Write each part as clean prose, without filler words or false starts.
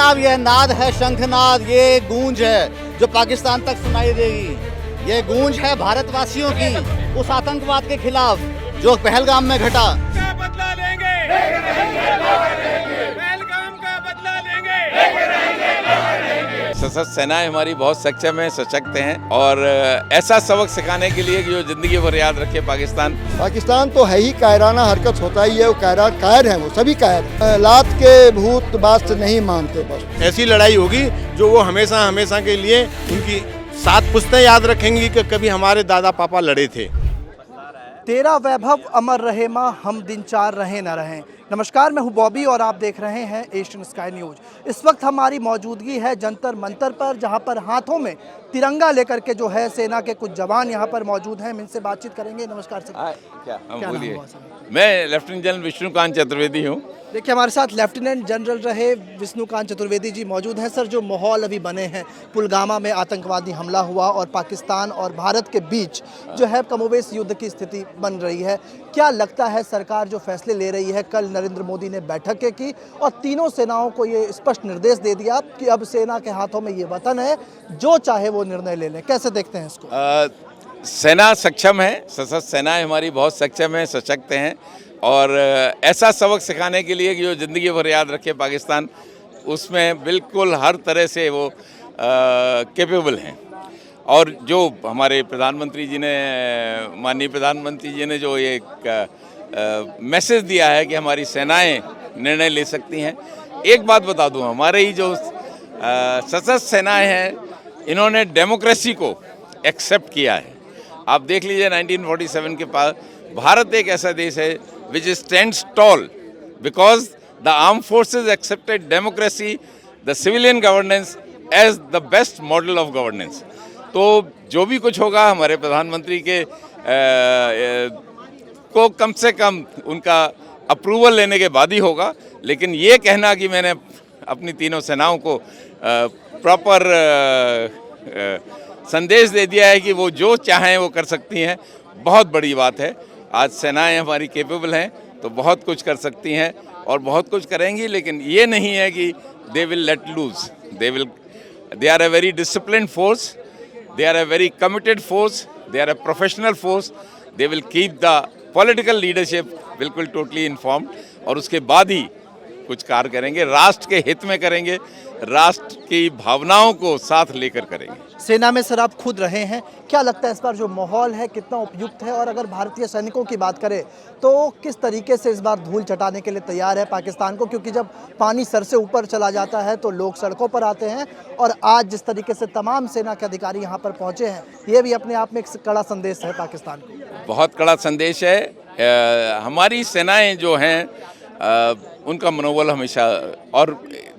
जनाब यह नाद है, शंखनाद, ये गूंज है जो पाकिस्तान तक सुनाई देगी। ये गूंज है भारतवासियों की उस आतंकवाद के खिलाफ जो पहलगाम में घटा। का बदला लेंगे, पहलगाम का बदला लेंगे। सशस्त्र सेनाएं हमारी बहुत सक्षम है, सशक्त हैं और ऐसा सबक सिखाने के लिए कि जो जिंदगी भर याद रखे पाकिस्तान तो है ही कायराना हरकत होता ही है, वो कायर है, वो सभी कायर हैं। लात के भूत बास्त नहीं मानते। बस ऐसी लड़ाई होगी जो वो हमेशा हमेशा के लिए उनकी 7 पुश्तें याद रखेंगी कि कभी हमारे दादा पापा लड़े थे। तेरा वैभव अमर रहे माँ, हम दिन चार रहे न रहें। नमस्कार, मैं हूं बॉबी और आप देख रहे हैं एशियन स्काई न्यूज। इस वक्त हमारी मौजूदगी है जंतर मंतर पर, जहां पर हाथों में तिरंगा लेकर के जो है सेना के कुछ जवान यहां पर मौजूद हैं। हम इनसे बातचीत करेंगे। नमस्कार सर। क्या नाम बोलिए। हुआ सर? मैं लेफ्टिनेंट जनरल विष्णुकांत चतुर्वेदी हूँ। देखिए, हमारे साथ लेफ्टिनेंट जनरल रहे विष्णुकांत चतुर्वेदी जी मौजूद हैं। सर, जो माहौल अभी बने हैं, पुलवामा में आतंकवादी हमला हुआ और पाकिस्तान और भारत के बीच जो है कमोबेश युद्ध की स्थिति बन रही है, क्या लगता है सरकार जो फैसले ले रही है? कल नरेंद्र मोदी ने बैठकें की और तीनों सेनाओं को ये स्पष्ट निर्देश दे दिया कि अब सेना के हाथों में ये वतन है, जो चाहे वो निर्णय ले लें। कैसे देखते हैं इसको? सेना सक्षम है, सशस्त्र सेनाएं हमारी बहुत सक्षम है, सशक्त हैं और ऐसा सबक सिखाने के लिए कि जो ज़िंदगी भर याद रखे पाकिस्तान, उसमें बिल्कुल हर तरह से वो कैपेबल हैं। और जो हमारे प्रधानमंत्री जी ने, माननीय प्रधानमंत्री जी ने जो एक मैसेज दिया है कि हमारी सेनाएं निर्णय ले सकती हैं। एक बात बता दूं, हमारे ही जो सशस्त्र सेनाएं हैं, इन्होंने डेमोक्रेसी को एक्सेप्ट किया है। आप देख लीजिए 1947 के पास भारत एक ऐसा देश है which stands tall because the armed forces accepted democracy, the civilian governance as the best model of governance. तो जो भी कुछ होगा हमारे प्रधानमंत्री के को कम से कम उनका अप्रूवल लेने के बाद ही होगा। लेकिन ये कहना कि मैंने अपनी तीनों सेनाओं को प्रॉपर संदेश दे दिया है कि वो जो चाहें वो कर सकती हैं, बहुत बड़ी बात है। आज सेनाएं हमारी कैपेबल हैं तो बहुत कुछ कर सकती हैं और बहुत कुछ करेंगी। लेकिन ये नहीं है कि they will let loose. They are a very disciplined force, they are a very committed force, they are a professional force. They will keep the political leadership बिल्कुल टोटली इन्फॉर्म्ड और उसके बाद ही कुछ कार्य करेंगे, राष्ट्र के हित में करेंगे, राष्ट्र की भावनाओं को साथ लेकर करेंगे। सेना में सर आप खुद रहे हैं, क्या लगता है इस बार जो माहौल है कितना उपयुक्त है? और अगर भारतीय सैनिकों की बात करें तो किस तरीके से इस बार धूल चटाने के लिए तैयार है पाकिस्तान को? क्योंकि जब पानी सर से ऊपर चला जाता है तो लोग सड़कों पर आते हैं और आज जिस तरीके से तमाम सेना के अधिकारी यहाँ पर पहुँचे हैं, ये भी अपने आप में एक कड़ा संदेश है पाकिस्तान को। बहुत कड़ा संदेश है। हमारी सेनाएं जो हैं उनका मनोबल हमेशा, और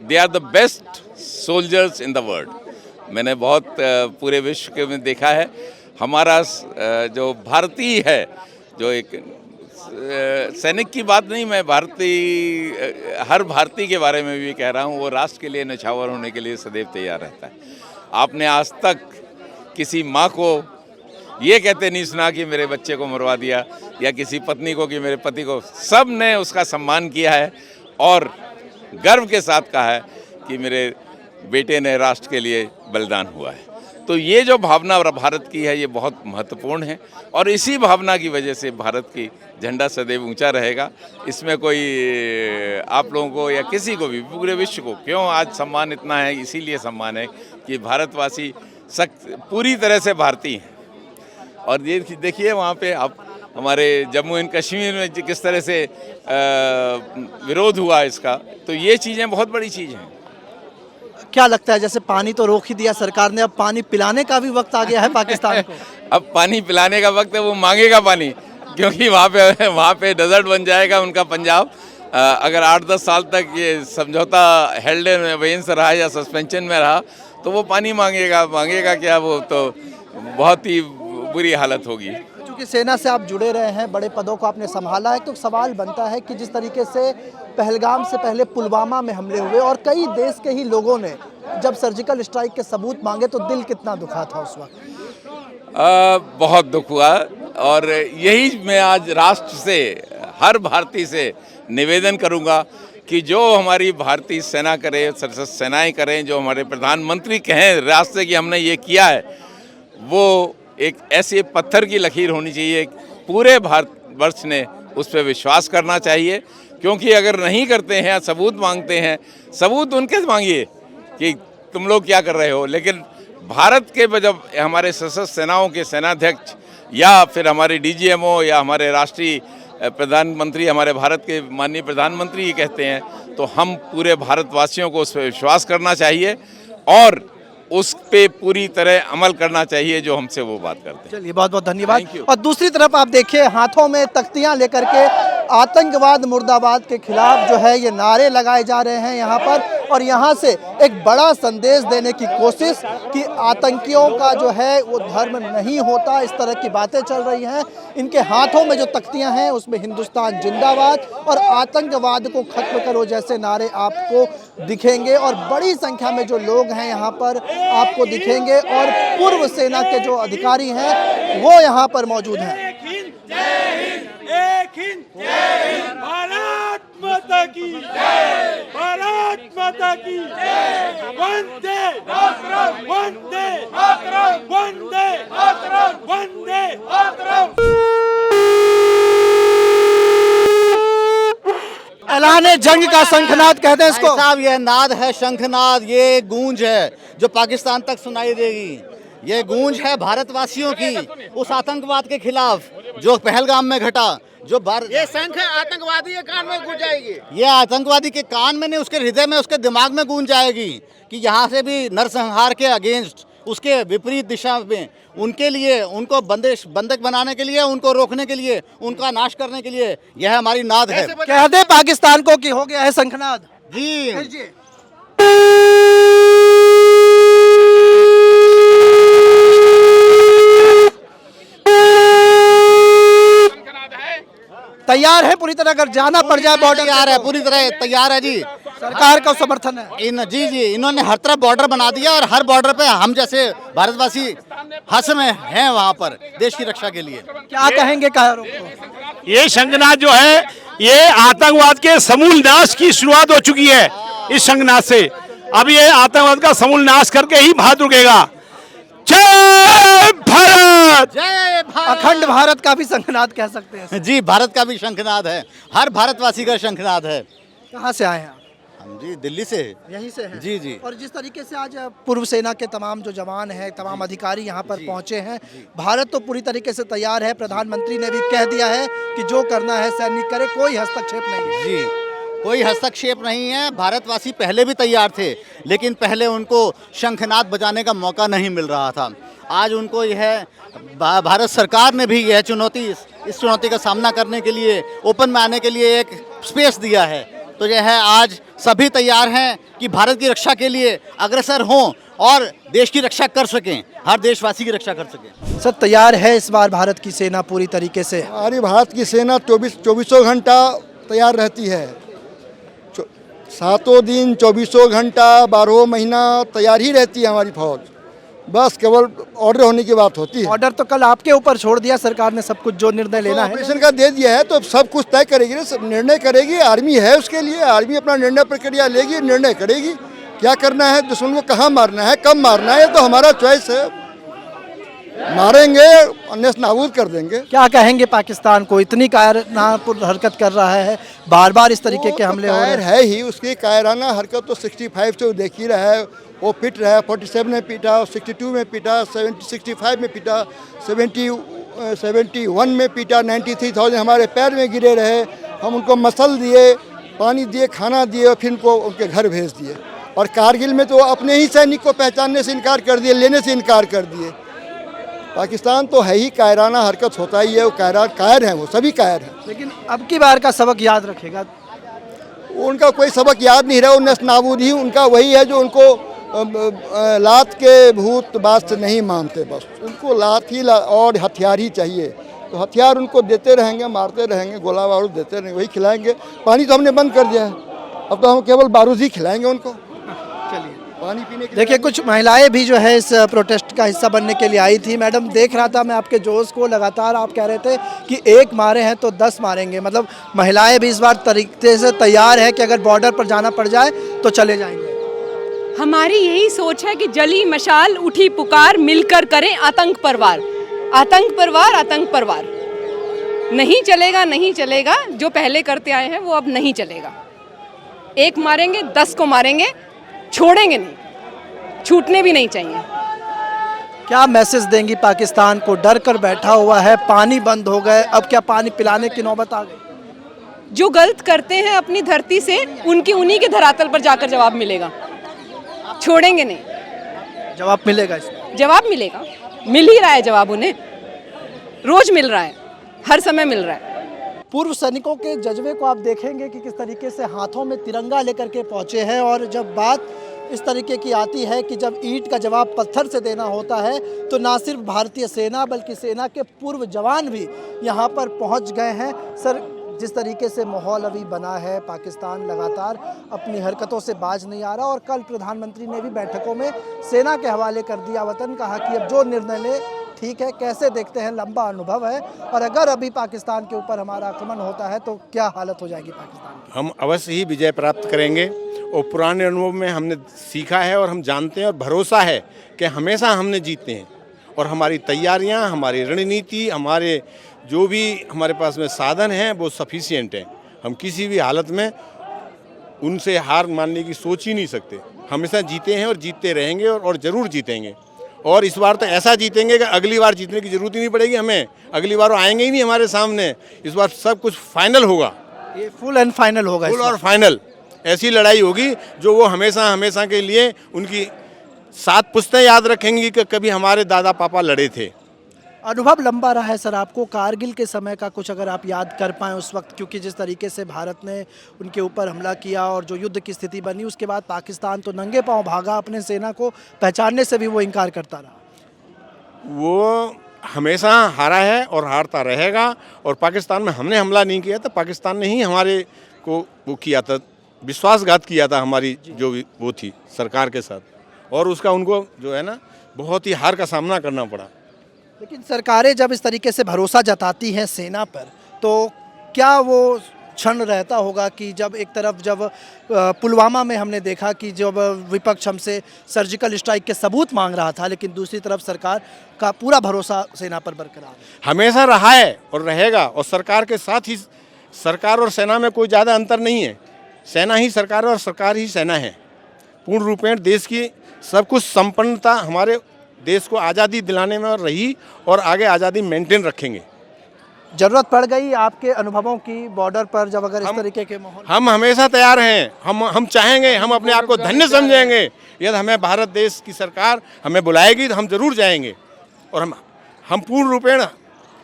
they are the best soldiers in the world. मैंने बहुत पूरे विश्व के में देखा है। हमारा जो भारतीय है, जो एक सैनिक की बात नहीं, मैं हर भारतीय के बारे में भी कह रहा हूँ, वो राष्ट्र के लिए न्यौछावर होने के लिए सदैव तैयार रहता है। आपने आज तक किसी माँ को ये कहते नहीं सुना कि मेरे बच्चे को मरवा दिया, या किसी पत्नी को कि मेरे पति को। सब ने उसका सम्मान किया है और गर्व के साथ कहा है कि मेरे बेटे ने राष्ट्र के लिए बलिदान हुआ है। तो ये जो भावना भारत की है, ये बहुत महत्वपूर्ण है और इसी भावना की वजह से भारत की झंडा सदैव ऊंचा रहेगा। इसमें कोई आप लोगों को या किसी को भी, पूरे विश्व को क्यों आज सम्मान इतना है, इसीलिए सम्मान है कि भारतवासी पूरी तरह से भारतीय हैं। और ये देखिए वहाँ पे आप हमारे जम्मू एंड कश्मीर में किस तरह से विरोध हुआ इसका, तो ये चीज़ें बहुत बड़ी चीज़ हैं। क्या लगता है, जैसे पानी तो रोक ही दिया सरकार ने, अब पानी पिलाने का भी वक्त आ गया है पाकिस्तान को? अब पानी पिलाने का वक्त है, वो मांगेगा पानी, क्योंकि वहाँ पे डेजर्ट बन जाएगा उनका पंजाब। अगर 8-10 साल तक ये समझौता हेल्ड इन अबेयंस रहा या सस्पेंशन में रहा तो वो पानी मांगेगा क्या, वो तो बहुत ही बुरी हालत होगी। क्योंकि सेना से आप जुड़े रहे हैं, बड़े पदों को आपने संभाला है, तो सवाल बनता है कि जिस तरीके से पहलगाम से पहले पुलवामा में हमले हुए और कई देश के ही लोगों ने जब सर्जिकल स्ट्राइक के सबूत मांगे तो दिल कितना दुखा था उस वक्त? बहुत दुख हुआ और यही मैं आज राष्ट्र से, हर भारतीय से निवेदन करूंगा कि जो हमारी भारतीय सेना करे, सशस्त्र सेनाएं करें, जो हमारे प्रधानमंत्री कहें रास्ते की हमने ये किया है, वो एक ऐसे पत्थर की लकीर होनी चाहिए। पूरे भारतवर्ष ने उस पर विश्वास करना चाहिए, क्योंकि अगर नहीं करते हैं, सबूत मांगते हैं, सबूत उनके मांगिए कि तुम लोग क्या कर रहे हो। लेकिन भारत के जब हमारे सशस्त्र सेनाओं के सेनाध्यक्ष या फिर हमारे डीजीएमओ या हमारे राष्ट्रीय प्रधानमंत्री, हमारे भारत के माननीय प्रधानमंत्री ये कहते हैं, तो हम पूरे भारतवासियों को उस पर विश्वास करना चाहिए और उस पे पूरी तरह अमल करना चाहिए जो हमसे वो बात करते हैं। चलिए, बहुत बहुत धन्यवाद। Thank you। और दूसरी तरफ आप देखिए, हाथों में तख्तियां लेकर के आतंकवाद मुर्दाबाद के खिलाफ जो है ये नारे लगाए जा रहे हैं यहाँ पर, और यहाँ से एक बड़ा संदेश देने की कोशिश कि आतंकियों का जो है वो धर्म नहीं होता, इस तरह की बातें चल रही हैं। इनके हाथों में जो तख्तियां हैं उसमें हिंदुस्तान जिंदाबाद और आतंकवाद को खत्म करो जैसे नारे आपको दिखेंगे, और बड़ी संख्या में जो लोग हैं यहाँ पर आपको दिखेंगे, और पूर्व सेना के जो अधिकारी हैं वो यहाँ पर मौजूद हैं। एक हिंद, भारत माता की जय, भारत माता की जय, वंदे मातरम, वंदे मातरम, वंदे मातरम, वंदे मातरम। ऐलाने जंग का शंखनाद कहते हैं इसको। साहब ये नाद है, शंखनाद, ये गूंज है जो पाकिस्तान तक सुनाई देगी। ये गूंज है भारतवासियों की उस आतंकवाद के खिलाफ जो पहलगाम में घटा, जो ये शंख आतंकवादी के कान में गूंज जाएगी। ये आतंकवादी के कान में नहीं, उसके हृदय में, उसके दिमाग में गूंज जाएगी कि यहाँ से भी नरसंहार के अगेंस्ट, उसके विपरीत दिशा में, उनके लिए, उनको बंधक बनाने के लिए, उनको रोकने के लिए, उनका नाश करने के लिए यह हमारी नाद है। कह दे पाकिस्तान को कि हो गया है शंखनाद। जी तैयार है पूरी तरह, अगर जाना पड़ जाए बॉर्डर तैयार है, पूरी तरह तैयार है जी। सरकार का समर्थन है। जी इन्होंने हर तरफ बॉर्डर बना दिया, और हर बॉर्डर पे हम जैसे भारतवासी हंस में हैं वहाँ पर देश की रक्षा के लिए। क्या कहेंगे कायरों को? ये शंखनाद जो है ये आतंकवाद के समूल नाश की शुरुआत हो चुकी है। इस शंखनाद से अब ये आतंकवाद का समूल नाश करके ही भारत रुकेगा। जय भारत, जय भारत। अखंड भारत का भी शंखनाद कह सकते हैं। जी, भारत का भी शंखनाद है, हर भारतवासी का शंखनाद है। कहाँ से आए हैं आप? हम जी दिल्ली से, यहीं से हैं। जी। और जिस तरीके से आज पूर्व सेना के तमाम जो जवान हैं, तमाम अधिकारी यहाँ पर पहुँचे हैं, भारत तो पूरी तरीके से तैयार है। प्रधानमंत्री ने भी कह दिया है कि जो करना है सैनिक करे, कोई हस्तक्षेप नहीं है। जी, कोई हस्तक्षेप नहीं है। भारतवासी पहले भी तैयार थे, लेकिन पहले उनको शंखनाद बजाने का मौका नहीं मिल रहा था। आज उनको यह भारत सरकार ने भी यह चुनौती, इस चुनौती का सामना करने के लिए, ओपन में आने के लिए एक स्पेस दिया है। तो यह है, आज सभी तैयार हैं कि भारत की रक्षा के लिए अग्रसर हों और देश की रक्षा कर सकें, हर देशवासी की रक्षा कर सकें। सर, तैयार है इस बार भारत की सेना पूरी तरीके से? हमारी भारत की सेना 24 घंटा तैयार रहती है। 7 दिन 24 घंटा 12 महीना तैयार ही रहती है हमारी फौज। बस केवल ऑर्डर होने की बात होती है। ऑर्डर तो कल आपके ऊपर छोड़ दिया सरकार ने, सब कुछ जो निर्णय लेना है ऑपरेशन का दे दिया है, तो सब कुछ तय करेगी ना, सब निर्णय करेगी। आर्मी है उसके लिए, आर्मी अपना निर्णय प्रक्रिया लेगी, निर्णय करेगी क्या करना है, दुश्मन को कहाँ मारना है, कब मारना है, तो हमारा चॉइस है। मारेंगे, अन्य नाबूद कर देंगे। क्या कहेंगे पाकिस्तान को? इतनी कायराना हरकत कर रहा है, बार बार इस तरीके के हमले हो रहे हैं। है ही, उसकी कायराना हरकत तो 65 से देख ही रहा है। वो पिट रहा है, 47 में पीटा, 62 में पीटा, 65 में पीटा, 71 में पीटा। 93,000 हमारे पैर में गिरे रहे। हम उनको मसल दिए, पानी दिए, खाना दिए, और फिर उनको उनके घर भेज दिए। और कारगिल में तो अपने ही सैनिक को पहचानने से इनकार कर दिए, लेने से इनकार कर दिए। पाकिस्तान तो है ही, कायराना हरकत होता ही है। वो कायर हैं, वो सभी कायर हैं। लेकिन अब की बार का सबक याद रखेगा? उनका कोई सबक याद नहीं रहा। वो नस्ल नाबूद ही उनका वही है जो उनको लात के भूत बात नहीं मानते। बस उनको लात ही और हथियार ही चाहिए। तो हथियार उनको देते रहेंगे, मारते रहेंगे, गोला बारूद देते रहेंगे, वही खिलाएंगे। पानी तो हमने बंद कर दिया है, अब तो हम केवल बारूद ही खिलाएंगे उनको। चलिए, पानी पीने के लिए देखिए कुछ महिलाएं भी जो है इस प्रोटेस्ट का हिस्सा बनने के लिए आई थी। मैडम देख रहा था मैं आपके जोश को, लगातार आप कह रहे थे कि एक मारे हैं तो 10 मारेंगे। मतलब महिलाएं भी इस बार तरीके से तैयार है कि अगर बॉर्डर पर जाना पड़ जाए तो चले जाएंगे। हमारी यही सोच है कि जली मशाल उठी पुकार, मिलकर करें आतंक परवार। आतंक परवार, आतंक परवार नहीं चलेगा, नहीं चलेगा। जो पहले करते आए हैं वो अब नहीं चलेगा। एक मारेंगे, 10 को मारेंगे, छोड़ेंगे नहीं, छूटने भी नहीं चाहिए। क्या मैसेज देंगी पाकिस्तान को? डर कर बैठा हुआ है, पानी बंद हो गए, अब क्या पानी पिलाने की नौबत आ गई? जो गलत करते हैं अपनी धरती से, उनकी उन्हीं के धरातल पर जाकर जवाब मिलेगा। छोड़ेंगे नहीं। जवाब मिलेगा इसका? जवाब मिलेगा, मिल ही रहा है जवाब उन्हें, रोज मिल रहा है, हर समय मिल रहा है। पूर्व सैनिकों के जज्बे को आप देखेंगे कि किस तरीके से हाथों में तिरंगा लेकर के पहुंचे हैं। और जब बात इस तरीके की आती है कि जब ईंट का जवाब पत्थर से देना होता है, तो ना सिर्फ भारतीय सेना बल्कि सेना के पूर्व जवान भी यहाँ पर पहुँच गए हैं। सर, जिस तरीके से माहौल अभी बना है, पाकिस्तान लगातार अपनी हरकतों से बाज नहीं आ रहा। और कल प्रधानमंत्री ने भी बैठकों में सेना के हवाले कर दिया वतन, कहा कि अब जो निर्णय ले ठीक है, कैसे देखते हैं, लंबा अनुभव है, और अगर अभी पाकिस्तान के ऊपर हमारा आक्रमण होता है तो क्या हालत हो जाएगी पाकिस्तान की। हम अवश्य ही विजय प्राप्त करेंगे और पुराने अनुभव में हमने सीखा है और हम जानते हैं और भरोसा है कि हमेशा हमने जीते हैं। और हमारी तैयारियां, हमारी रणनीति, हमारे जो भी हमारे पास में साधन हैं वो सफिशिएंट हैं। हम किसी भी हालत में उनसे हार मानने की सोच ही नहीं सकते। हमेशा जीते हैं और जीतते रहेंगे और ज़रूर जीतेंगे। और इस बार तो ऐसा जीतेंगे कि अगली बार जीतने की ज़रूरत ही नहीं पड़ेगी हमें। अगली बार वो आएंगे ही नहीं हमारे सामने। इस बार सब कुछ फाइनल होगा, ये फुल एंड फाइनल होगा। फुल और फाइनल ऐसी लड़ाई होगी जो वो हमेशा हमेशा के लिए उनकी 7 पुश्तें याद रखेंगी कि कभी हमारे दादा पापा लड़े थे। अनुभव लंबा रहा है सर आपको, कारगिल के समय का कुछ अगर आप याद कर पाएँ उस वक्त, क्योंकि जिस तरीके से भारत ने उनके ऊपर हमला किया और जो युद्ध की स्थिति बनी, उसके बाद पाकिस्तान तो नंगे पांव भागा, अपने सेना को पहचानने से भी वो इनकार करता रहा। वो हमेशा हारा है और हारता रहेगा। और पाकिस्तान में हमने हमला नहीं किया था, पाकिस्तान ने ही हमारे को वो किया था, विश्वासघात किया था हमारी जो वो थी सरकार के साथ, और उसका उनको जो है ना बहुत ही हार का सामना करना पड़ा। लेकिन सरकारें जब इस तरीके से भरोसा जताती हैं सेना पर, तो क्या वो क्षण रहता होगा कि जब एक तरफ जब पुलवामा में हमने देखा कि जब विपक्ष हमसे सर्जिकल स्ट्राइक के सबूत मांग रहा था, लेकिन दूसरी तरफ सरकार का पूरा भरोसा सेना पर बरकरार है। हमेशा रहा है और रहेगा। और सरकार के साथ ही, सरकार और सेना में कोई ज़्यादा अंतर नहीं है। सेना ही सरकार और सरकार ही सेना है। पूर्ण रूपेण देश की सब कुछ संपन्नता हमारे देश को आज़ादी दिलाने में और रही, और आगे आज़ादी मेंटेन रखेंगे। जरूरत पड़ गई आपके अनुभवों की बॉर्डर पर, जब अगर इस तरीके के माहौल, हम हमेशा तैयार हैं। हम चाहेंगे, हम अपने आप को धन्य समझेंगे यदि हमें भारत देश की सरकार हमें बुलाएगी तो हम जरूर जाएंगे। और हम पूर्ण रूपेण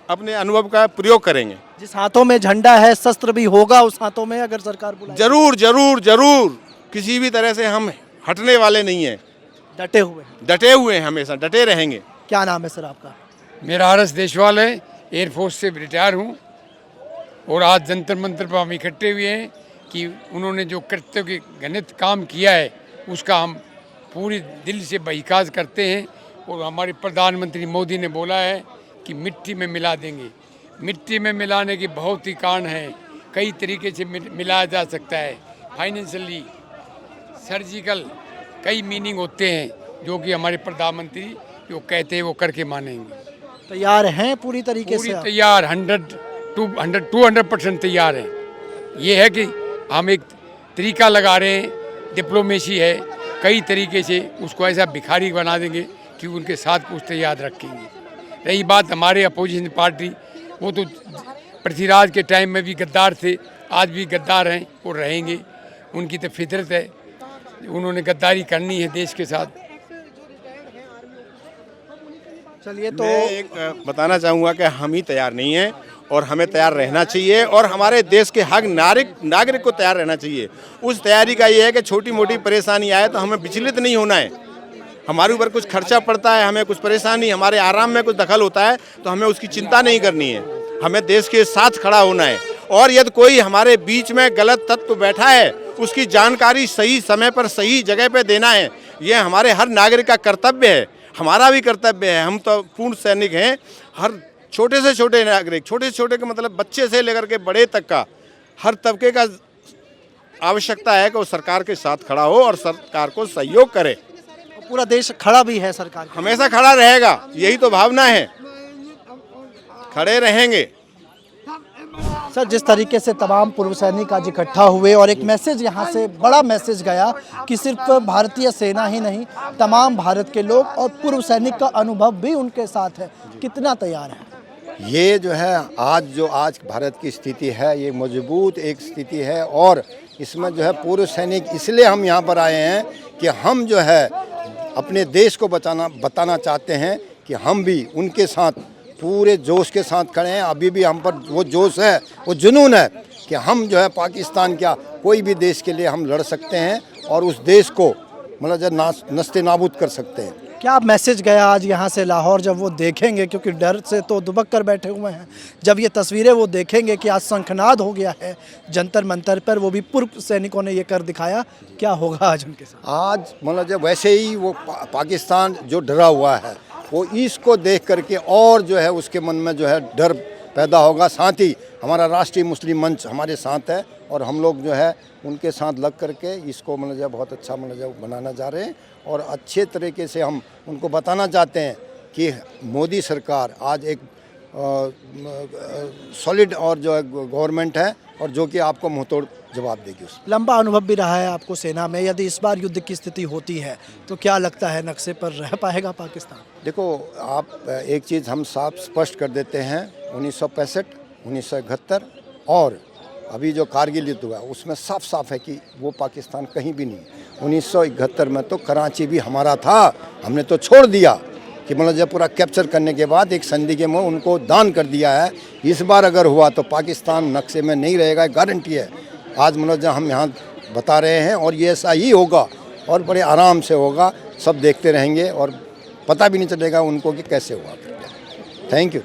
अपने अनुभव का प्रयोग करेंगे। जिस हाथों में झंडा है, शस्त्र भी होगा उस हाथों में, अगर सरकार बुलाए जरूर जरूर जरूर, किसी भी तरह से हम हटने वाले नहीं हैं। डटे हुए हैं, हमेशा डटे रहेंगे। क्या नाम है सर आपका? मेरा आर एस देशवाल है, एयरफोर्स से रिटायर हूँ। और आज जंतर मंतर पर हम इकट्ठे हुए हैं कि उन्होंने जो कर्तव्य के घनित काम किया है उसका हम पूरी दिल से बहिकाज करते हैं। और हमारे प्रधानमंत्री मोदी ने बोला है कि मिट्टी में मिला देंगे। मिट्टी में मिलाने के बहुत ही कारण हैं, कई तरीके से मिलाया जा सकता है। फाइनेंशियली, सर्जिकल, कई मीनिंग होते हैं जो कि हमारे प्रधानमंत्री जो कहते हैं वो करके मानेंगे। तैयार हैं पूरी तरीके से? तैयार, 200% तैयार हैं। ये है कि हम एक तरीका लगा रहे हैं, डिप्लोमेसी है, कई तरीके से उसको ऐसा भिखारी बना देंगे कि उनके साथ पूछते याद रखेंगे। रही बात हमारे अपोजिशन पार्टी, वो तो पृथ्वीराज के टाइम में भी गद्दार थे, आज भी गद्दार हैं और रहेंगे। उनकी तो फितरत है, उन्होंने गद्दारी करनी है देश के साथ। चलिए, तो मैं एक बताना चाहूँगा कि हम ही तैयार नहीं हैं और हमें तैयार रहना चाहिए। और हमारे देश के हर नागरिक को तैयार रहना चाहिए। उस तैयारी का ये है कि छोटी मोटी परेशानी आए तो हमें विचलित नहीं होना है। हमारे ऊपर कुछ खर्चा पड़ता है, हमें कुछ परेशानी, हमारे आराम में कुछ दखल होता है तो हमें उसकी चिंता नहीं करनी है। हमें देश के साथ खड़ा होना है। और यदि कोई हमारे बीच में गलत तत्व बैठा है उसकी जानकारी सही समय पर सही जगह पे देना है। ये हमारे हर नागरिक का कर्तव्य है, हमारा भी कर्तव्य है। हम तो पूर्ण सैनिक हैं। हर छोटे से छोटे नागरिक, छोटे से छोटे का मतलब बच्चे से लेकर के बड़े तक का हर तबके का आवश्यकता है कि वो सरकार के साथ खड़ा हो और सरकार को सहयोग करे। पूरा देश खड़ा भी है सरकार के। हमेशा खड़ा रहेगा, यही तो भावना है, खड़े रहेंगे। सर, जिस तरीके से तमाम पूर्व सैनिक आज इकट्ठा हुए और एक मैसेज यहाँ से बड़ा मैसेज गया कि सिर्फ भारतीय सेना ही नहीं, तमाम भारत के लोग और पूर्व सैनिक का अनुभव भी उनके साथ है, कितना तैयार है। ये जो है आज भारत की स्थिति है, ये मजबूत एक स्थिति है और इसमें जो है पूर्व सैनिक इसलिए हम यहाँ पर आए हैं कि हम जो है अपने देश को बताना चाहते हैं कि हम भी उनके साथ पूरे जोश के साथ खड़े हैं। अभी भी हम पर वो जोश है, वो जुनून है कि हम जो है पाकिस्तान क्या कोई भी देश के लिए हम लड़ सकते हैं और उस देश को मतलब जब नस्ते नाबूद कर सकते हैं। क्या मैसेज गया आज यहाँ से लाहौर जब वो देखेंगे, क्योंकि डर से तो दुबक कर बैठे हुए हैं, जब ये तस्वीरें वो देखेंगे कि आज शंखनाद हो गया है जंतर मंतर पर, वो भी पूर्व सैनिकों ने ये कर दिखाया, क्या होगा आज उनके साथ? आज मतलब जब वैसे ही वो पाकिस्तान जो डरा हुआ है वो इसको देख करके और जो है उसके मन में जो है डर पैदा होगा। साथ ही हमारा राष्ट्रीय मुस्लिम मंच हमारे साथ है और हम लोग जो है उनके साथ लग करके इसको मतलब जब बहुत अच्छा मतलब जब बनाना जा रहे हैं और अच्छे तरीके से हम उनको बताना चाहते हैं कि मोदी सरकार आज एक सॉलिड और जो है गवर्नमेंट है और जो कि आपको मुंहतोड़ जवाब देगी। उस लंबा अनुभव भी रहा है आपको सेना में, यदि इस बार युद्ध की स्थिति होती है तो क्या लगता है नक्शे पर रह पाएगा पाकिस्तान? देखो, आप एक चीज़ हम साफ स्पष्ट कर देते हैं, 1965, 1971 और अभी जो कारगिल युद्ध हुआ उसमें साफ साफ है कि वो पाकिस्तान कहीं भी नहीं। 1971 में तो कराची भी हमारा था, हमने तो छोड़ दिया कि मतलब जब पूरा कैप्चर करने के बाद एक संधि के में उनको दान कर दिया है। इस बार अगर हुआ तो पाकिस्तान नक्शे में नहीं रहेगा, गारंटी है। आज मतलब जब हम यहाँ बता रहे हैं और ये ऐसा ही होगा और बड़े आराम से होगा, सब देखते रहेंगे और पता भी नहीं चलेगा उनको कि कैसे हुआ। Thank you.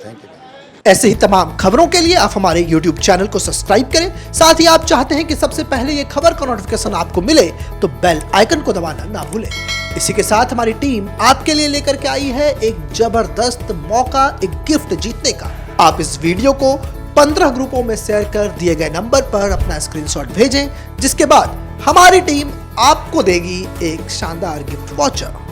ऐसे ही तमाम खबरों के लिए आप हमारे YouTube चैनल को सब्सक्राइब करें। साथ ही आप चाहते हैं कि सबसे पहले ये खबर का नोटिफिकेशन आपको मिले तो बेल आइकन को दबाना ना भूलें। इसी के साथ हमारी टीम आपके लिए लेकर के आई है एक जबरदस्त मौका, एक गिफ्ट जीतने का। आप इस वीडियो को 15 ग्रुपों में शेयर कर दिए गए नंबर पर अपना स्क्रीनशॉट भेजें, जिसके बाद हमारी टीम आपको देगी एक शानदार गिफ्ट वाउचर।